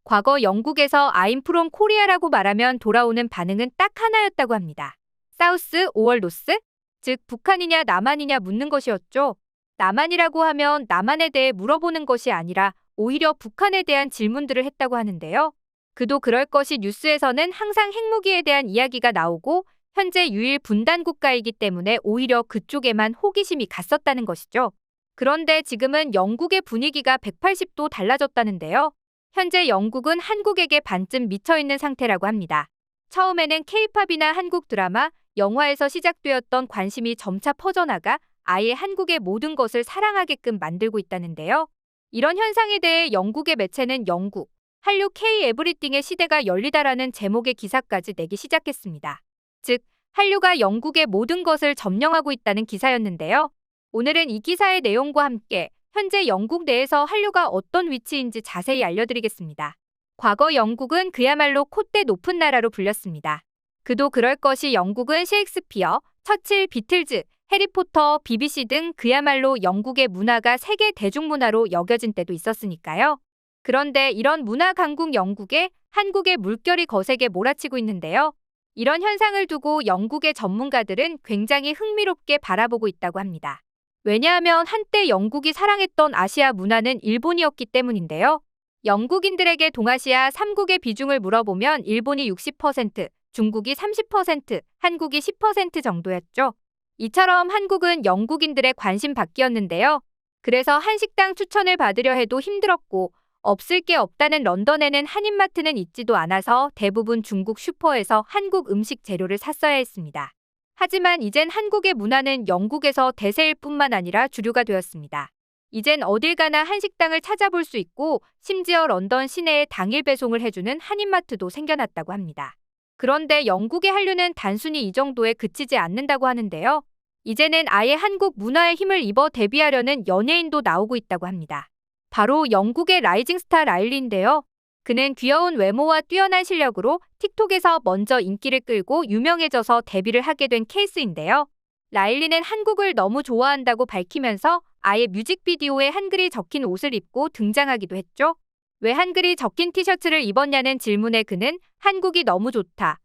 과거 영국에서 I'm from Korea라고 말하면 돌아오는 반응은 딱 하나였다고 합니다. 사우스 오월 노스? 즉 북한이냐 남한이냐 묻는 것이었죠. 남한이라고 하면 남한에 대해 물어보는 것이 아니라 오히려 북한에 대한 질문들을 했다고 하는데요. 그도 그럴 것이 뉴스에서는 항상 핵무기에 대한 이야기가 나오고 현재 유일 분단 국가이기 때문에 오히려 그쪽에만 호기심이 갔었다는 것이죠. 그런데 지금은 영국의 분위기가 180도 달라졌다는데요. 현재 영국은 한국에게 반쯤 미쳐있는 상태라고 합니다. 처음에는 K-팝이나 한국 드라마, 영화에서 시작되었던 관심이 점차 퍼져나가 아예 한국의 모든 것을 사랑하게끔 만들고 있다는데요. 이런 현상에 대해 영국의 매체는 영국, 한류 K-에브리띵의 시대가 열리다라는 제목의 기사까지 내기 시작했습니다. 즉, 한류가 영국의 모든 것을 점령하고 있다는 기사였는데요. 오늘은 이 기사의 내용과 함께 현재 영국 내에서 한류가 어떤 위치인지 자세히 알려드리겠습니다. 과거 영국은 그야말로 콧대 높은 나라로 불렸습니다. 그도 그럴 것이 영국은 셰익스피어, 처칠, 비틀즈, 해리포터, BBC 등 그야말로 영국의 문화가 세계 대중문화로 여겨진 때도 있었으니까요. 그런데 이런 문화 강국 영국에 한국의 물결이 거세게 몰아치고 있는데요. 이런 현상을 두고 영국의 전문가들은 굉장히 흥미롭게 바라보고 있다고 합니다. 왜냐하면 한때 영국이 사랑했던 아시아 문화는 일본이었기 때문인데요. 영국인들에게 동아시아 3국의 비중을 물어보면 일본이 60%, 중국이 30%, 한국이 10% 정도였죠. 이처럼 한국은 영국인들의 관심 밖이었는데요. 그래서 한식당 추천을 받으려 해도 힘들었고 없을 게 없다는 런던에는 한인마트는 있지도 않아서 대부분 중국 슈퍼에서 한국 음식 재료를 샀어야 했습니다. 하지만 이젠 한국의 문화는 영국에서 대세일 뿐만 아니라 주류가 되었습니다. 이젠 어딜 가나 한식당을 찾아볼 수 있고 심지어 런던 시내에 당일 배송을 해주는 한인마트도 생겨났다고 합니다. 그런데 영국의 한류는 단순히 이 정도에 그치지 않는다고 하는데요. 이제는 아예 한국 문화에 힘을 입어 데뷔하려는 연예인도 나오고 있다고 합니다. 바로 영국의 라이징 스타 라일리인데요. 그는 귀여운 외모와 뛰어난 실력으로 틱톡에서 먼저 인기를 끌고 유명해져서 데뷔를 하게 된 케이스인데요. 라일리는 한국을 너무 좋아한다고 밝히면서 아예 뮤직비디오에 한글이 적힌 옷을 입고 등장하기도 했죠. 왜 한글이 적힌 티셔츠를 입었냐는 질문에 그는 한국이 너무 좋다.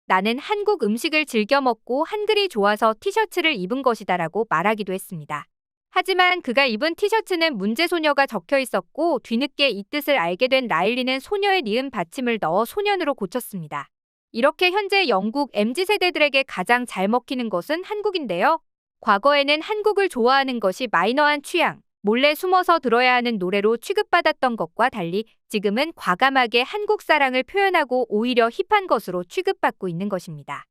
나는 한국 음식을 즐겨 먹고 한글이 좋아서 티셔츠를 입은 것이다라고 말하기도 했습니다. 하지만 그가 입은 티셔츠는 문제소녀가 적혀 있었고 뒤늦게 이 뜻을 알게 된 라일리는 소녀의 니은 받침을 넣어 소년으로 고쳤습니다. 이렇게 현재 영국 MZ세대들에게 가장 잘 먹히는 것은 한국인데요. 과거에는 한국을 좋아하는 것이 마이너한 취향, 몰래 숨어서 들어야 하는 노래로 취급받았던 것과 달리 지금은 과감하게 한국 사랑을 표현하고 오히려 힙한 것으로 취급받고 있는 것입니다.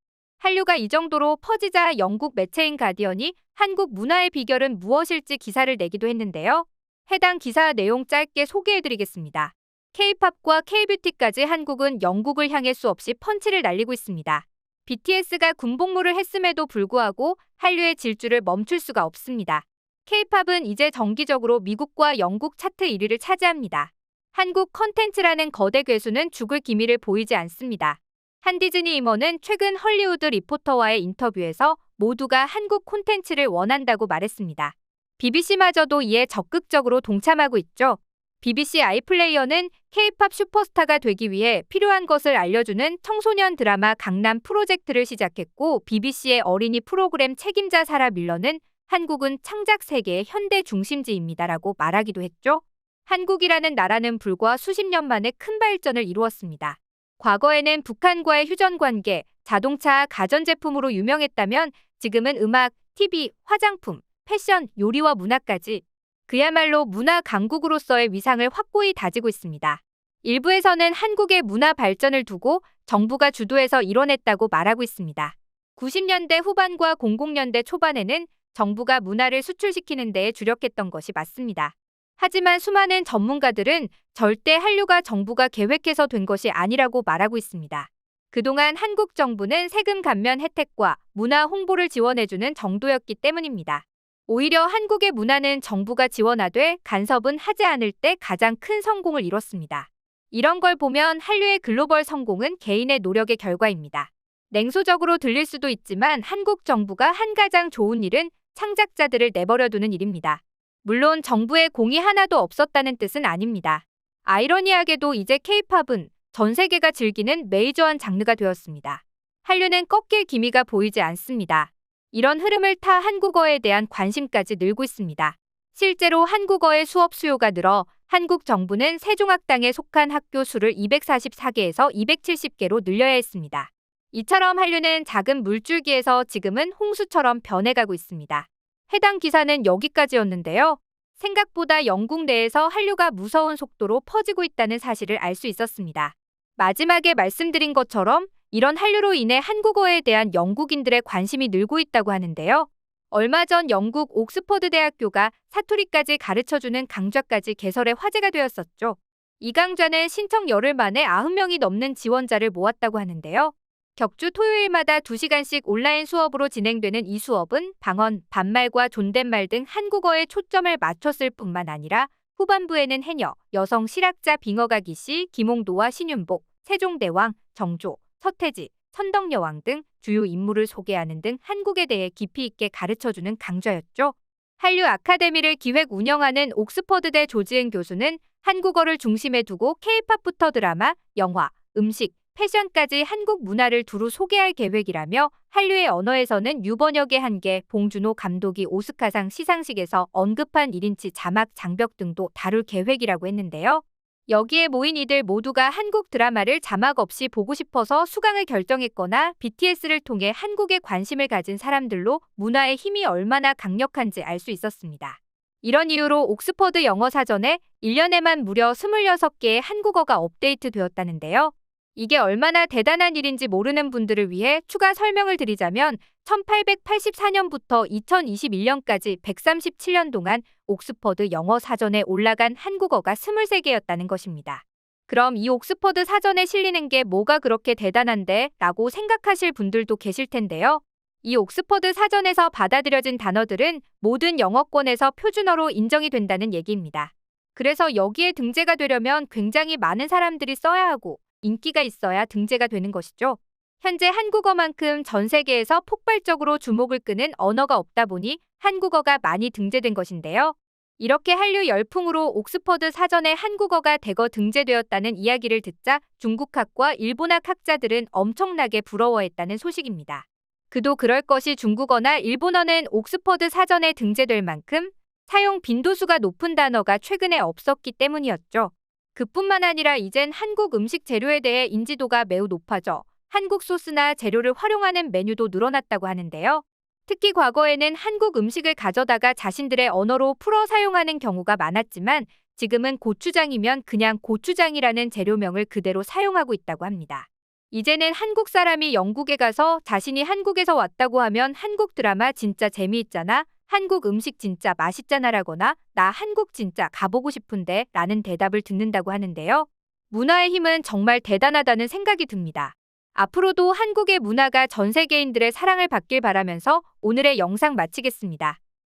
한류가 이 정도로 퍼지자 영국 매체인 가디언이 한국 문화의 비결은 무엇일지 기사를 내기도 했는데요. 해당 기사 내용 짧게 소개해드리겠습니다. K-팝과 K-뷰티까지 한국은 영국을 향해 수없이 펀치를 날리고 있습니다. BTS가 군복무를 했음에도 불구하고 한류의 질주를 멈출 수가 없습니다. K-팝은 이제 정기적으로 미국과 영국 차트 1위를 차지합니다. 한국 컨텐츠라는 거대 괴수는 죽을 기미를 보이지 않습니다. 한 디즈니 임원은 최근 헐리우드 리포터와의 인터뷰에서 모두가 한국 콘텐츠를 원한다고 말했습니다. BBC마저도 이에 적극적으로 동참하고 있죠. BBC 아이플레이어는 K-팝 슈퍼스타가 되기 위해 필요한 것을 알려주는 청소년 드라마 강남 프로젝트를 시작했고 BBC의 어린이 프로그램 책임자 사라 밀러는 한국은 창작 세계의 현대 중심지입니다라고 말하기도 했죠. 한국이라는 나라는 불과 수십 년 만에 큰 발전을 이루었습니다. 과거에는 북한과의 휴전관계, 자동차, 가전제품으로 유명했다면 지금은 음악, TV, 화장품, 패션, 요리와 문화까지 그야말로 문화 강국으로서의 위상을 확고히 다지고 있습니다. 일부에서는 한국의 문화 발전을 두고 정부가 주도해서 이뤄냈다고 말하고 있습니다. 90년대 후반과 00년대 초반에는 정부가 문화를 수출시키는 데에 주력했던 것이 맞습니다. 하지만 수많은 전문가들은 절대 한류가 정부가 계획해서 된 것이 아니라고 말하고 있습니다. 그동안 한국 정부는 세금 감면 혜택과 문화 홍보를 지원해주는 정도였기 때문입니다. 오히려 한국의 문화는 정부가 지원하되 간섭은 하지 않을 때 가장 큰 성공을 이뤘습니다. 이런 걸 보면 한류의 글로벌 성공은 개인의 노력의 결과입니다. 냉소적으로 들릴 수도 있지만 한국 정부가 한 가장 좋은 일은 창작자들을 내버려두는 일입니다. 물론 정부의 공이 하나도 없었다는 뜻은 아닙니다. 아이러니하게도 이제 K-팝은 전 세계가 즐기는 메이저한 장르가 되었습니다. 한류는 꺾일 기미가 보이지 않습니다. 이런 흐름을 타 한국어에 대한 관심까지 늘고 있습니다. 실제로 한국어의 수업 수요가 늘어 한국 정부는 세종학당에 속한 학교 수를 244개에서 270개로 늘려야 했습니다. 이처럼 한류는 작은 물줄기에서 지금은 홍수처럼 변해가고 있습니다. 해당 기사는 여기까지였는데요. 생각보다 영국 내에서 한류가 무서운 속도로 퍼지고 있다는 사실을 알 수 있었습니다. 마지막에 말씀드린 것처럼 이런 한류로 인해 한국어에 대한 영국인들의 관심이 늘고 있다고 하는데요. 얼마 전 영국 옥스퍼드 대학교가 사투리까지 가르쳐주는 강좌까지 개설해 화제가 되었었죠. 이 강좌는 신청 열흘 만에 90명이 넘는 지원자를 모았다고 하는데요. 격주 토요일마다 2시간씩 온라인 수업으로 진행되는 이 수업은 방언, 반말과 존댓말 등 한국어에 초점을 맞췄을 뿐만 아니라 후반부에는 해녀, 여성 실학자 빙어가 기씨, 김홍도와 신윤복, 세종대왕, 정조, 서태지, 선덕여왕 등 주요 인물을 소개하는 등 한국에 대해 깊이 있게 가르쳐주는 강좌였죠. 한류 아카데미를 기획 운영하는 옥스퍼드대 조지은 교수는 한국어를 중심에 두고 K-팝부터 드라마, 영화, 음식, 패션까지 한국 문화를 두루 소개할 계획이라며 한류의 언어에서는 유번역의 한계, 봉준호 감독이 오스카상 시상식에서 언급한 1인치 자막 장벽 등도 다룰 계획이라고 했는데요. 여기에 모인 이들 모두가 한국 드라마를 자막 없이 보고 싶어서 수강을 결정했거나 BTS를 통해 한국에 관심을 가진 사람들로 문화의 힘이 얼마나 강력한지 알 수 있었습니다. 이런 이유로 옥스퍼드 영어 사전에 1년에만 무려 26개의 한국어가 업데이트되었다는데요. 이게 얼마나 대단한 일인지 모르는 분들을 위해 추가 설명을 드리자면 1884년부터 2021년까지 137년 동안 옥스퍼드 영어 사전에 올라간 한국어가 23개였다는 것입니다. 그럼 이 옥스퍼드 사전에 실리는 게 뭐가 그렇게 대단한데? 라고 생각하실 분들도 계실 텐데요. 이 옥스퍼드 사전에서 받아들여진 단어들은 모든 영어권에서 표준어로 인정이 된다는 얘기입니다. 그래서 여기에 등재가 되려면 굉장히 많은 사람들이 써야 하고 인기가 있어야 등재가 되는 것이죠. 현재 한국어만큼 전 세계에서 폭발적으로 주목을 끄는 언어가 없다 보니 한국어가 많이 등재된 것인데요. 이렇게 한류 열풍으로 옥스퍼드 사전에 한국어가 대거 등재되었다는 이야기를 듣자 중국학과 일본학 학자들은 엄청나게 부러워했다는 소식입니다. 그도 그럴 것이 중국어나 일본어는 옥스퍼드 사전에 등재될 만큼 사용 빈도수가 높은 단어가 최근에 없었기 때문이었죠. 그뿐만 아니라 이젠 한국 음식 재료에 대해 인지도가 매우 높아져 한국 소스나 재료를 활용하는 메뉴도 늘어났다고 하는데요. 특히 과거에는 한국 음식을 가져다가 자신들의 언어로 풀어 사용하는 경우가 많았지만 지금은 고추장이면 그냥 고추장이라는 재료명을 그대로 사용하고 있다고 합니다. 이제는 한국 사람이 영국에 가서 자신이 한국에서 왔다고 하면 한국 드라마 진짜 재미있잖아, 한국 음식 진짜 맛있잖아 라거나 나 한국 진짜 가보고 싶은데 라는 대답을 듣는다고 하는데요. 문화의 힘은 정말 대단하다는 생각이 듭니다. 앞으로도 한국의 문화가 전 세계인들의 사랑을 받길 바라면서 오늘의 영상 마치겠습니다.